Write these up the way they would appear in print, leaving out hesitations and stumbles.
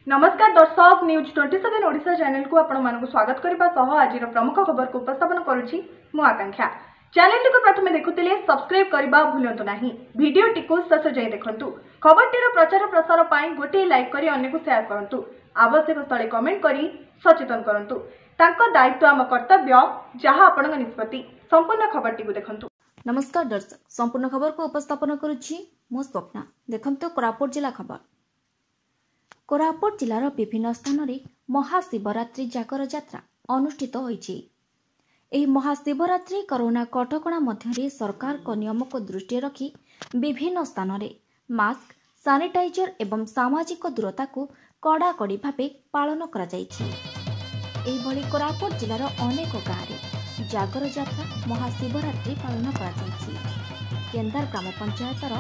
नमस्कार दर्शक news 27 Odisha channel को आपण मानक स्वागत करबा सह आज प्रमुख खबर को उपस्थापन करुछि मु आकांक्षा। चैनल को प्रथमे देखुतिले सब्सक्राइब करबा भूलंतु नाही। वीडियो टिको शेष जाय देखंतु। खबरटीर प्रचार प्रसार पाई गोटे लाइक करी अन्य को शेयर करंतु। आवश्यक स्थले कमेंट करी सचेतन करंतु। तांको दायित्व आम कर्तव्य जहां आपण निष्पत्ति। संपूर्ण खबरटी को देखंतु। नमस्कार दर्शक, संपूर्ण खबर को उपस्थापन करुछि मो स्वप्ना। देखंतु कोरापुट जिला खबर। कोरापुट जिलार विभिन्न स्थान में महाशिवरात्रि जागर यात्रा अनुष्ठित होइछि। एही महाशिवरात्रि कोरोना कटकणा मध्य सरकार को नियम को दृष्टि रखी विभिन्न स्थान में मास्क, सैनिटाइजर एवं सामाजिक दूरता को कड़ाकड़ी भावे पालन करा जाइछि। एही भली कोरापुट जिलार अनेक गाँव में जागर यात्रा महाशिवरात्रि पालन करा जाइछि। केन्दार ग्राम पंचायतर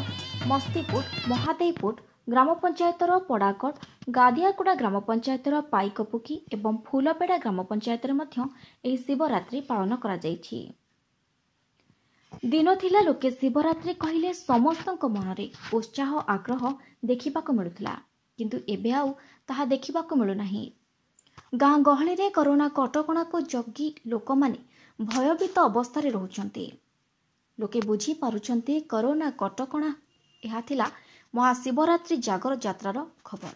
मस्तीपुर, महादेवपुर ग्राम पंचायतर पड़ाकड़, गादियाकुड़ा ग्राम पंचायतर पाइकपुकी एवं फूलपेड़ा ग्राम पंचायतर मध्य एही शिवरात्रि पालन करा जाइछि। दिन थिला लोके शिवरात्रि कहिले समस्तक मनरे उत्साह आग्रह देखिबाको मिलुथिला, किंतु एबे आउ ताहा देखिबाको मिलु नाही। गाँ गहली रे कोरोना कटकणा को जगी लोक माने भयभीत अवस्था रे रहउछन्ते। लोके बुझी पारुछन्ते कोरोना कटकणा। एहा थिला महाशिवरात्रि जागर यात्रार खबर।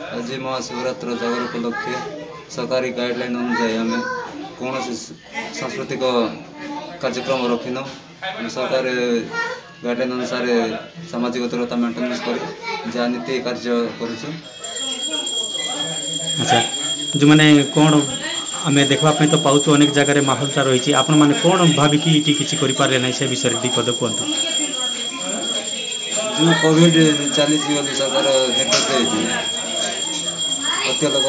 आज महाशिवरात्रि जागर उपलक्षे सरकारी गाइडलाइन अनुसार आम कौन सांस्कृतिक कार्यक्रम रखिन। सरकार गाइडलाइन अनुसार सामाजिक दूरता मेंटेनेंस कर जहाँ नीति कार्य कर। अच्छा, जो मैंने कौन आम देखापी तो पाचु अनेक जगह माहौलटा रही आपण मैंने कौन भाविकी किसी करें ना से विषय दीपद कहतु। जो कोविड चली सरकार निर्देश अत्यधिक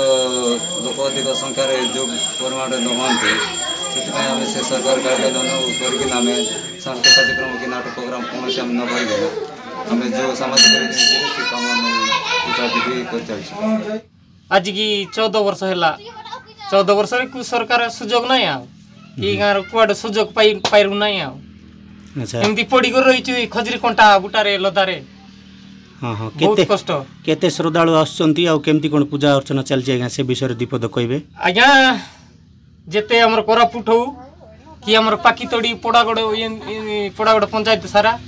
लोक अधिक संख्यार जो परिमाण नहते से सरकार गाइडलाइन करम सांस्कृतिक कार्यक्रम कि नाटक प्रोग्राम कौन से न कर आम जो सामाजिक कर। आज की 14 वर्ष है, 14 वर्ष में सरकार सुजोग ना गाँव कौड़ सुजोग पाइरु ना। एमती पड़ी कर रही खजरी कंटा बुटारे लदारे। हाँ हाँ, बहुत कष्ट। केते श्रद्धालु आसुचंती आ केमती कोन पूजा अर्चना चलछि आज्ञा से विषय दीपद कहबे। आज्ञा जेते हमर कोरापुट हो कि हमर पाकीतोड़ी पड़ागड़ पंचायत सारा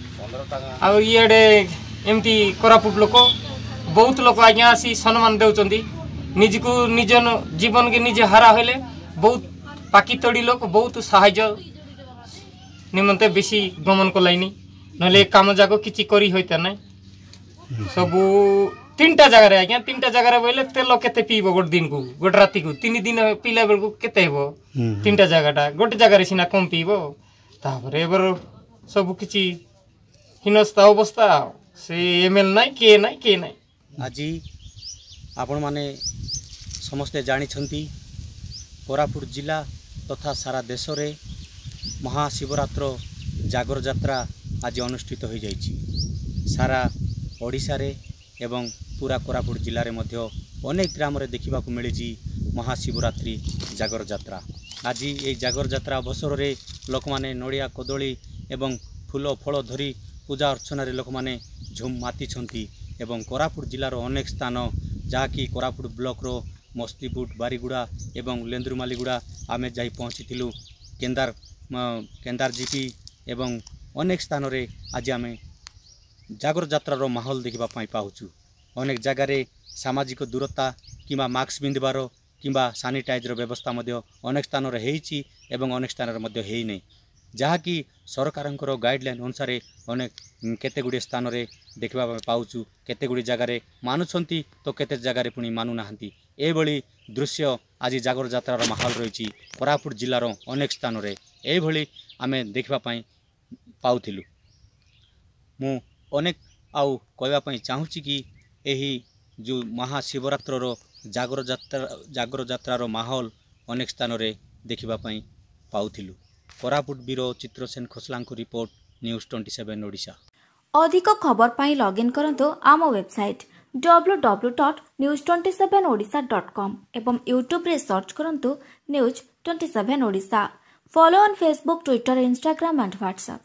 आ इएडे एमती कोरापुट लोक बहुत लोक आज्ञा आसी सम्मान देउचंती। निजको निज जीवन के निजे हारा होले बहुत पाकीतोड़ी लोक बहुत सहायता निमंते बेसी गमन कलाइनी नले काम जाक किछि करी होइता नै। सबु 3टा जगह रे आज्ञा 3टा जगह रे बोले तेल केते पीबो गोट दिन को गोट राती को 3 दिन पीला बेल को केते हेबो। 3टा जगहटा गोटे जगह रे सिना कम पीबो तापर एबर सबु किछि हिनस्ता अवस्था से एमएल नै के नै। आज आपण माने समस्ते जानि छंती कोरापुट जिला तथा सारा देश रे महाशिवरात्र जागर यात्रा आज अनुष्ठित हो जाइछि। सारा ओडिशा रे एवं पूरा कोरापुट जिले में अनेक ग्राम रे देखा मिली महाशिवरात्रि जागर यात्रा। आज ये जागर यात्रा अवसर रे लोक माने नड़िया कदली एवं फूल फल धरी पूजा अर्चना रे लोक माने झुम मातिछंती एवं कोरापुट जिलार अनेक स्थान जहाँकि कोरापुट ब्लॉक रो मस्तीपुर, बारीगुड़ा एवं लेंद्रुमालीगुड़ा आमे जाई पहुँची। केन्दार जीपी एवं अनेक स्थान रे आज आम जागर यात्रार माहौल देखा पाऊँ। अनेक जगार सामाजिक दूरता किंबा मास्क पिंधार किंबा सैनिटाइजर व्यवस्था अनेक स्थान होइछि एवं अनेक स्थान है नहीं, जहाँकि सरकार गाइडलाइन अनुसार अनेक केते गुड़े स्थान रे देखा पाऊँ। केते गुड़ी जगार मानुछंती तो केते जगार पुणी मानु नाहंती। एभली दृश्य आज जागर यात्रार माहौल रही कोरापुट जिलार अनेक स्थान रे एभली आमे देखा पाउथिलु। मु अनेक आउ कहवाई चाहूँगी कि यही जो महाशिवरात्र जागर यात्रार माहौल अनेक स्थान रे देखा पाउथिलु। Koraput bureau Chitrasen Khosla report news 27 Odisha. अधिक खबर पाई लॉगिन करंतु आम वेबसाइट www.news27odisha.com एवं यूट्यूब रे सर्च करंतु news 27 Odisha. Follow on Facebook, Twitter, Instagram and WhatsApp.